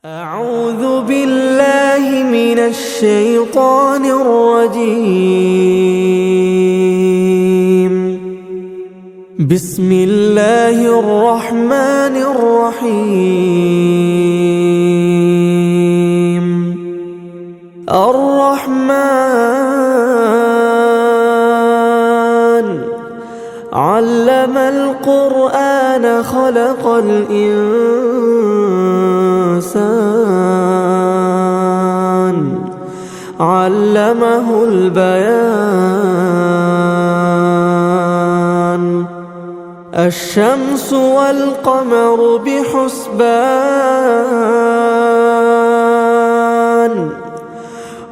أعوذ بالله من الشيطان الرجيم. بسم الله الرحمن الرحيم. الرحمن علم القرآن خلق الإنسان علمه البيان. الشمس والقمر بحسبان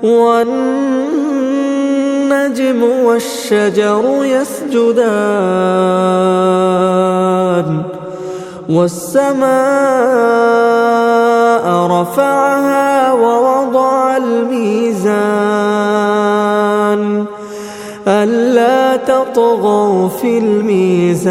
والنجم والشجر يسجدان والسماء رفعها ووضع الميزان ألا تطغوا في الميزان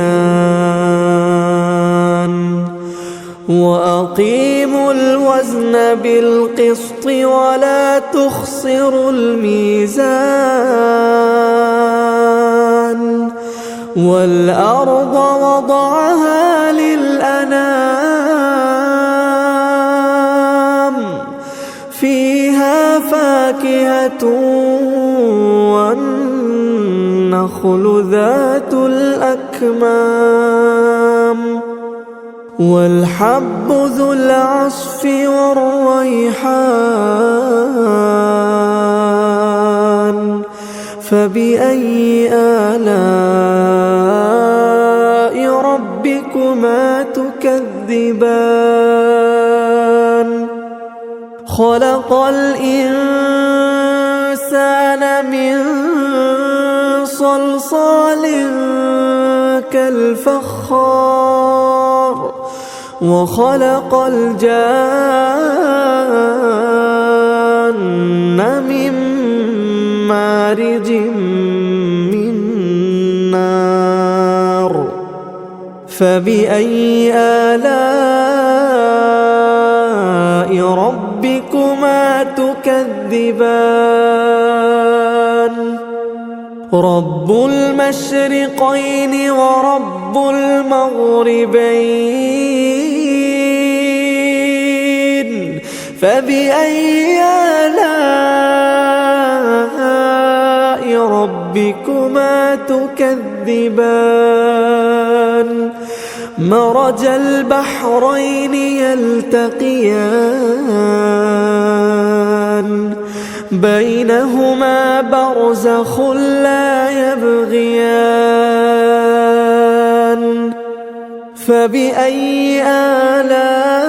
وأقيموا الوزن بالقسط ولا تخسروا الميزان والأرض وضعها للأنام فيها فاكهة والنخل ذات الأكمام والحب ذو العصف والريحان فبأي آلاء ربكما تكذبان خلق الإنسان من صلصال كالفخار وخلق الجان من مارج من نار فبأي آلاء ربكما تكذبان رب المشرقين ورب المغربين فبأي آلاء ربكما تكذبان مرج البحرين يلتقيان بينهما برزخ لا يبغيان فبأي آلاء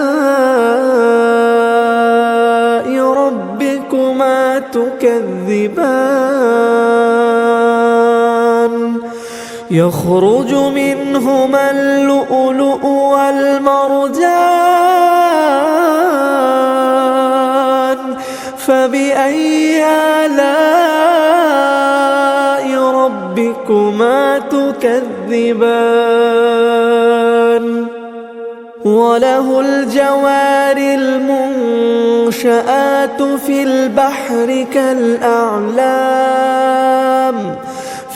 ربكما تكذبان يخرج منهما اللؤلؤ والمرجان فبأي آلاء ربكما تكذبان وله الجوار المنشآت في البحر كالأعلام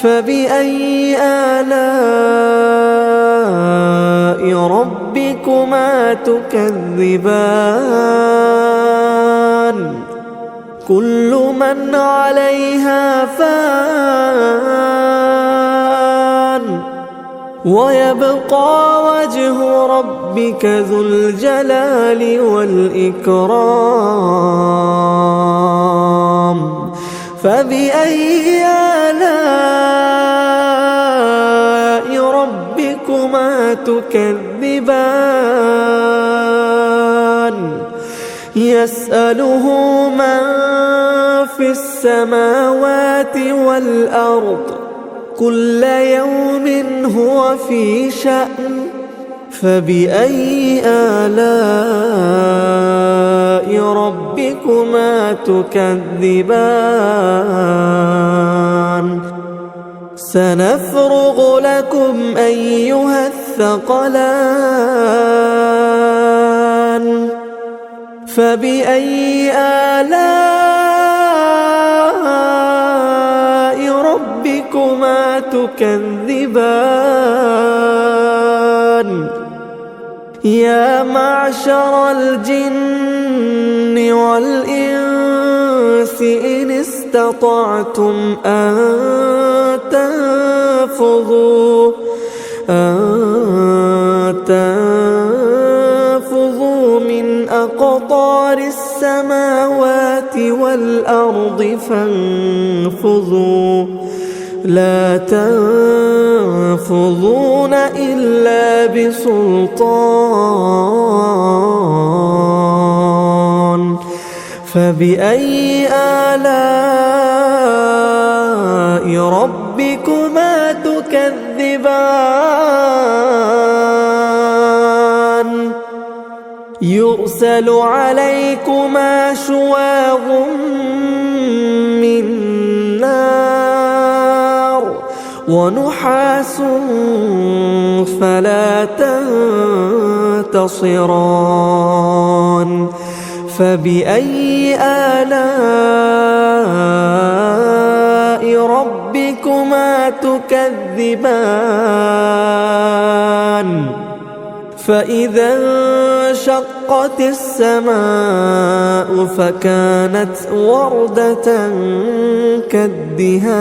فبأي آلاء ربكما تكذبان كل من عليها فان ويبقى وجه ربك ذو الجلال والإكرام فبأي آلاء ربكما تكذبان يسأله من في السماوات والأرض كل يوم هو في شأن فبأي آلاء ربكما تكذبان سنفرغ لكم أيها الثقلان فبأي آلاء ربكما تكذبان يا معشر الجن والإنس إن استطعتم أن تنفذوا من أقطار السماوات والأرض فانفذوا لا تنفذون إلا بسلطان فبأي آلاء ربكما تكذبان يرسل عليكما شواظ من نار ونحاس فلا تنتصران فبأي آلاء ربكما تكذبان فإذا انشقت السماء فكانت وردة كالدهان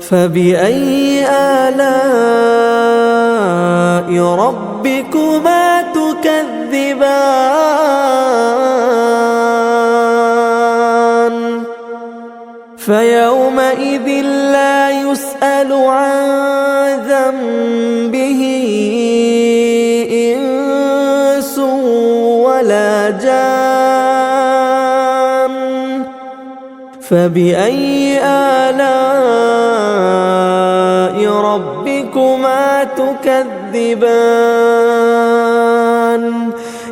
فبأي آلاء ربكما تكذبان فيومئذ لا يسأل عن ذنبه إنس ولا جان فبأي آلاء ربكما تكذبان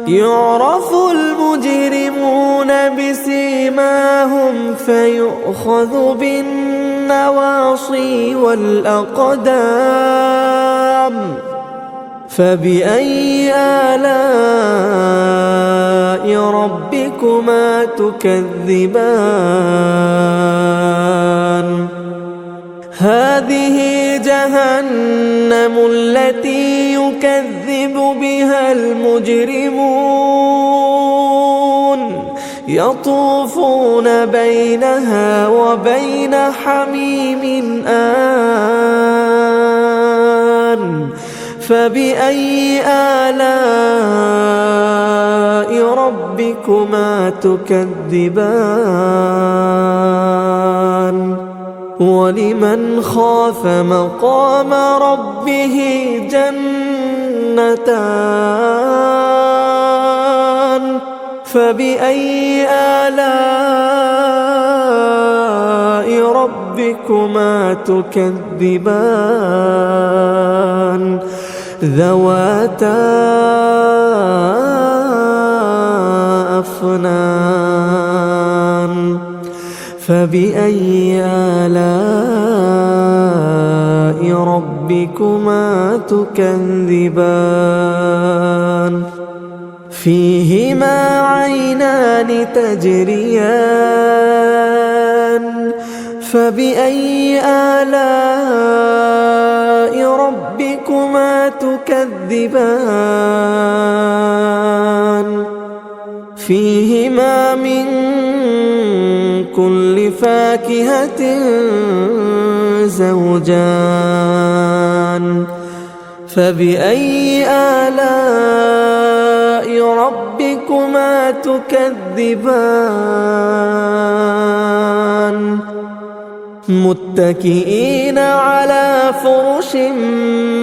يعرف المجرمون بسيماهم فيؤخذ بالنواصي والأقدام فبأي آلاء ربكما تكذبان هذه جهنم التي يكذب بها المجرمون يطوفون بينها وبين حميم آن فبأي آلاء ربكما تكذبان ولمن خاف مقام ربه جنتان فبأي آلاء ربكما تكذبان ذواتا أفنان فبأي آلاء ربكما تكذبان فيهما عينان تجريان فبأي آلاء ربكما تكذبان فيهما من كل فاكهة زوجان فبأي آلاء ربكما تكذبان متكئين على فرش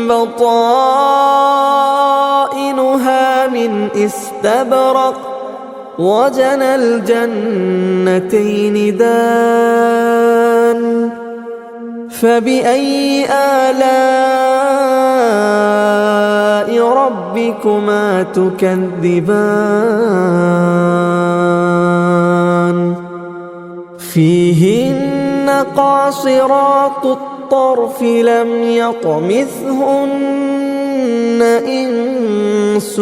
بطائنها من استبرق وجنى الجنتين دان فبأي آلاء ربكما تكذبان فيهن قاصرات الطرف لم يطمثهن إنس